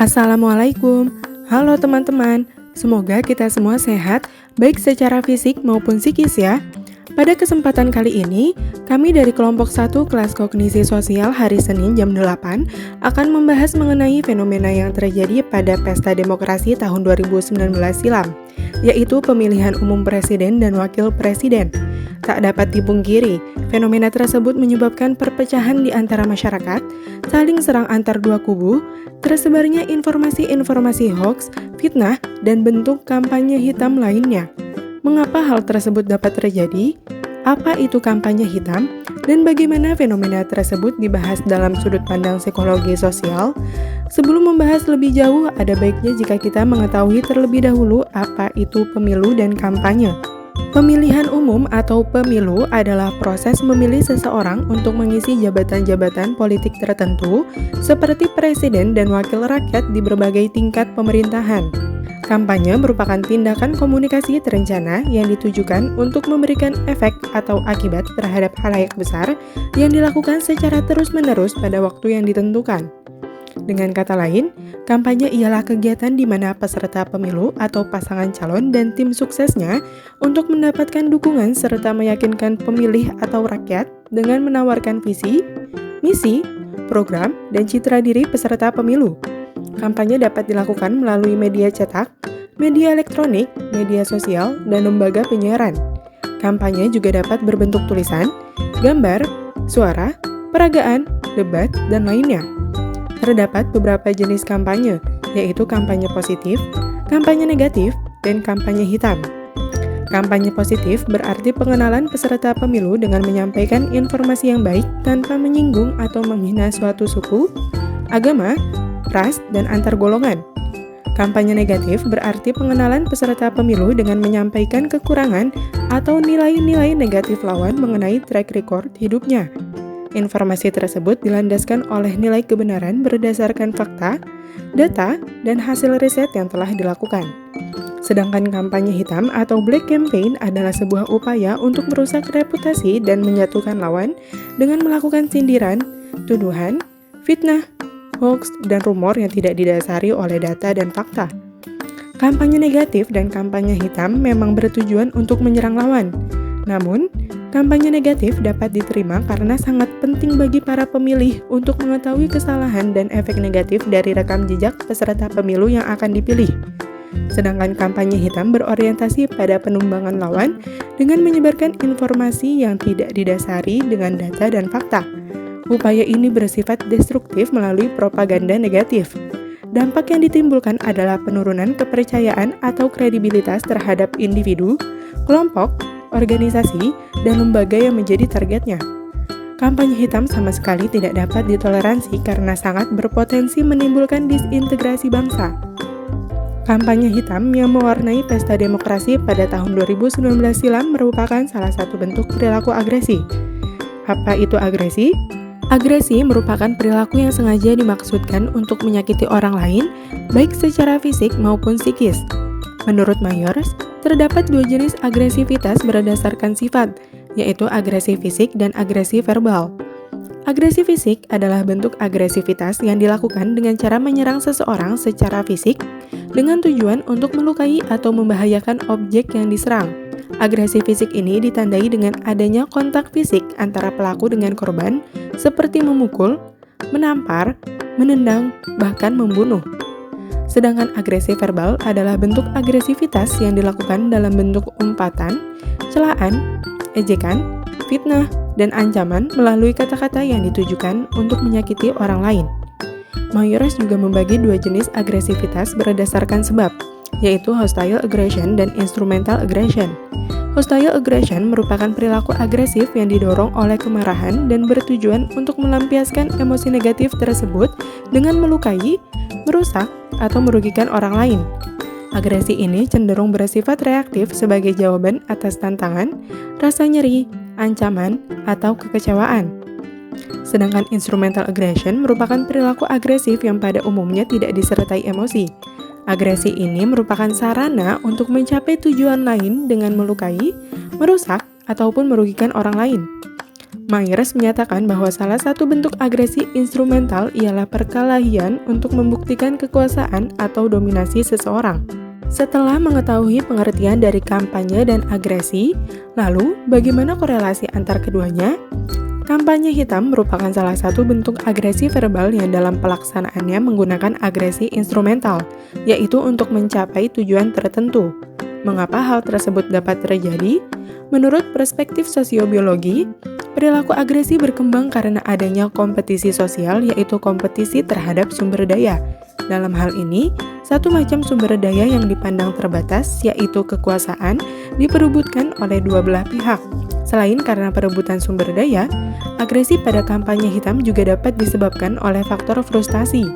Assalamualaikum. Halo teman-teman. Semoga kita semua sehat, baik secara fisik maupun psikis ya. Pada kesempatan kali ini, kami dari kelompok 1 kelas kognisi sosial hari Senin jam 8 akan membahas mengenai fenomena yang terjadi pada Pesta Demokrasi tahun 2019 silam, yaitu pemilihan umum presiden dan wakil presiden. Tak dapat dipungkiri, fenomena tersebut menyebabkan perpecahan di antara masyarakat, saling serang antar dua kubu, tersebarnya informasi-informasi hoax, fitnah, dan bentuk kampanye hitam lainnya. Mengapa hal tersebut dapat terjadi? Apa itu kampanye hitam? Dan bagaimana fenomena tersebut dibahas dalam sudut pandang psikologi sosial? Sebelum membahas lebih jauh, ada baiknya jika kita mengetahui terlebih dahulu apa itu pemilu dan kampanye. Pemilihan umum atau pemilu adalah proses memilih seseorang untuk mengisi jabatan-jabatan politik tertentu seperti presiden dan wakil rakyat di berbagai tingkat pemerintahan. Kampanye merupakan tindakan komunikasi terencana yang ditujukan untuk memberikan efek atau akibat terhadap khalayak besar yang dilakukan secara terus-menerus pada waktu yang ditentukan. Dengan kata lain, kampanye ialah kegiatan di mana peserta pemilu atau pasangan calon dan tim suksesnya untuk mendapatkan dukungan serta meyakinkan pemilih atau rakyat dengan menawarkan visi, misi, program, dan citra diri peserta pemilu. Kampanye dapat dilakukan melalui media cetak, media elektronik, media sosial, dan lembaga penyiaran. Kampanye juga dapat berbentuk tulisan, gambar, suara, peragaan, debat, dan lainnya. Terdapat beberapa jenis kampanye, yaitu kampanye positif, kampanye negatif, dan kampanye hitam. Kampanye positif berarti pengenalan peserta pemilu dengan menyampaikan informasi yang baik tanpa menyinggung atau menghina suatu suku, agama, ras, dan antar golongan. Kampanye negatif berarti pengenalan peserta pemilu dengan menyampaikan kekurangan atau nilai-nilai negatif lawan mengenai track record hidupnya. Informasi tersebut dilandaskan oleh nilai kebenaran berdasarkan fakta, data, dan hasil riset yang telah dilakukan. Sedangkan kampanye hitam atau black campaign adalah sebuah upaya untuk merusak reputasi dan menjatuhkan lawan dengan melakukan sindiran, tuduhan, fitnah, hoax, dan rumor yang tidak didasari oleh data dan fakta. Kampanye negatif dan kampanye hitam memang bertujuan untuk menyerang lawan. Namun, kampanye negatif dapat diterima karena sangat penting bagi para pemilih untuk mengetahui kesalahan dan efek negatif dari rekam jejak peserta pemilu yang akan dipilih. Sedangkan kampanye hitam berorientasi pada penumbangan lawan dengan menyebarkan informasi yang tidak didasari dengan data dan fakta. Upaya ini bersifat destruktif melalui propaganda negatif. Dampak yang ditimbulkan adalah penurunan kepercayaan atau kredibilitas terhadap individu, kelompok, organisasi, dan lembaga yang menjadi targetnya. Kampanye hitam sama sekali tidak dapat ditoleransi karena sangat berpotensi menimbulkan disintegrasi bangsa. Kampanye hitam yang mewarnai pesta demokrasi pada tahun 2019 silam merupakan salah satu bentuk perilaku agresi. Apa itu agresi? Agresi merupakan perilaku yang sengaja dimaksudkan untuk menyakiti orang lain, baik secara fisik maupun psikis. Menurut Myers, terdapat dua jenis agresivitas berdasarkan sifat, yaitu agresi fisik dan agresi verbal. Agresi fisik adalah bentuk agresivitas yang dilakukan dengan cara menyerang seseorang secara fisik dengan tujuan untuk melukai atau membahayakan objek yang diserang. Agresi fisik ini ditandai dengan adanya kontak fisik antara pelaku dengan korban, seperti memukul, menampar, menendang, bahkan membunuh. Sedangkan agresi verbal adalah bentuk agresivitas yang dilakukan dalam bentuk umpatan, celaan, ejekan, fitnah, dan ancaman melalui kata-kata yang ditujukan untuk menyakiti orang lain. Myers juga membagi dua jenis agresivitas berdasarkan sebab, yaitu hostile aggression dan instrumental aggression. Hostile aggression merupakan perilaku agresif yang didorong oleh kemarahan dan bertujuan untuk melampiaskan emosi negatif tersebut dengan melukai, merusak, atau merugikan orang lain. Agresi ini cenderung bersifat reaktif sebagai jawaban atas tantangan, rasa nyeri, ancaman, atau kekecewaan. Sedangkan instrumental aggression merupakan perilaku agresif yang pada umumnya tidak disertai emosi. Agresi ini merupakan sarana untuk mencapai tujuan lain dengan melukai, merusak, ataupun merugikan orang lain. Myers menyatakan bahwa salah satu bentuk agresi instrumental ialah perkelahian untuk membuktikan kekuasaan atau dominasi seseorang. Setelah mengetahui pengertian dari kampanye dan agresi, lalu bagaimana korelasi antar keduanya? Kampanye hitam merupakan salah satu bentuk agresi verbal yang dalam pelaksanaannya menggunakan agresi instrumental, yaitu untuk mencapai tujuan tertentu. Mengapa hal tersebut dapat terjadi? Menurut perspektif sosiobiologi, perilaku agresi berkembang karena adanya kompetisi sosial, yaitu kompetisi terhadap sumber daya. Dalam hal ini, satu macam sumber daya yang dipandang terbatas, yaitu kekuasaan, diperebutkan oleh dua belah pihak. Selain karena perebutan sumber daya, agresi pada kampanye hitam juga dapat disebabkan oleh faktor frustasi.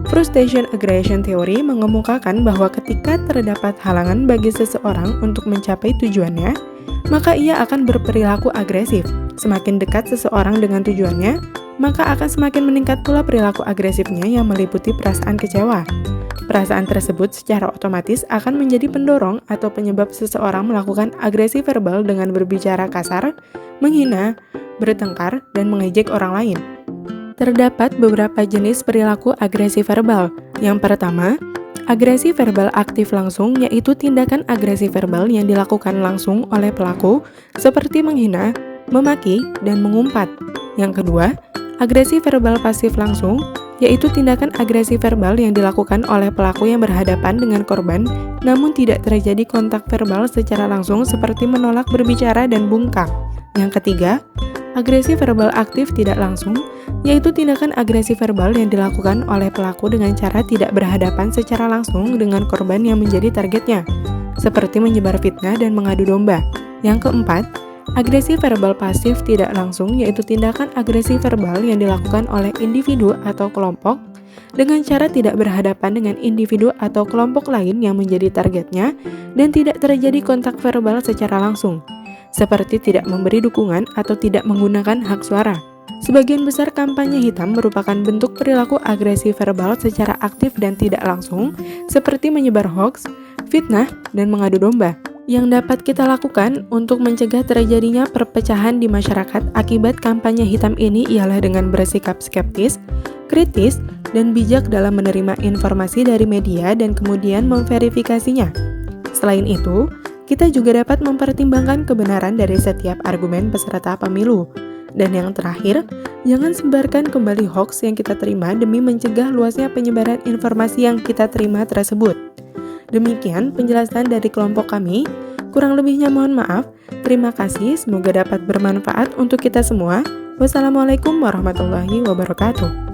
Frustration aggression theory mengemukakan bahwa ketika terdapat halangan bagi seseorang untuk mencapai tujuannya, maka ia akan berperilaku agresif. Semakin dekat seseorang dengan tujuannya, maka akan semakin meningkat pula perilaku agresifnya yang meliputi perasaan kecewa. Perasaan tersebut secara otomatis akan menjadi pendorong atau penyebab seseorang melakukan agresi verbal dengan berbicara kasar, menghina, bertengkar, dan mengejek orang lain. Terdapat beberapa jenis perilaku agresi verbal. Yang pertama, agresi verbal aktif langsung, yaitu tindakan agresi verbal yang dilakukan langsung oleh pelaku, seperti menghina, memaki, dan mengumpat. Yang kedua, agresi verbal pasif langsung, yaitu tindakan agresi verbal yang dilakukan oleh pelaku yang berhadapan dengan korban, namun tidak terjadi kontak verbal secara langsung seperti menolak berbicara dan bungkam. Yang ketiga, agresi verbal aktif tidak langsung, yaitu tindakan agresi verbal yang dilakukan oleh pelaku dengan cara tidak berhadapan secara langsung dengan korban yang menjadi targetnya, seperti menyebar fitnah dan mengadu domba. Yang keempat, agresi verbal pasif tidak langsung, yaitu tindakan agresi verbal yang dilakukan oleh individu atau kelompok dengan cara tidak berhadapan dengan individu atau kelompok lain yang menjadi targetnya dan tidak terjadi kontak verbal secara langsung, seperti tidak memberi dukungan atau tidak menggunakan hak suara. Sebagian besar kampanye hitam merupakan bentuk perilaku agresi verbal secara aktif dan tidak langsung, seperti menyebar hoaks, fitnah, dan mengadu domba. Yang dapat kita lakukan untuk mencegah terjadinya perpecahan di masyarakat akibat kampanye hitam ini ialah dengan bersikap skeptis, kritis, dan bijak dalam menerima informasi dari media dan kemudian memverifikasinya. Selain itu, kita juga dapat mempertimbangkan kebenaran dari setiap argumen peserta pemilu. Dan yang terakhir, jangan sebarkan kembali hoaks yang kita terima demi mencegah luasnya penyebaran informasi yang kita terima tersebut. Demikian penjelasan dari kelompok kami. Kurang lebihnya mohon maaf. Terima kasih, semoga dapat bermanfaat untuk kita semua. Wassalamualaikum warahmatullahi wabarakatuh.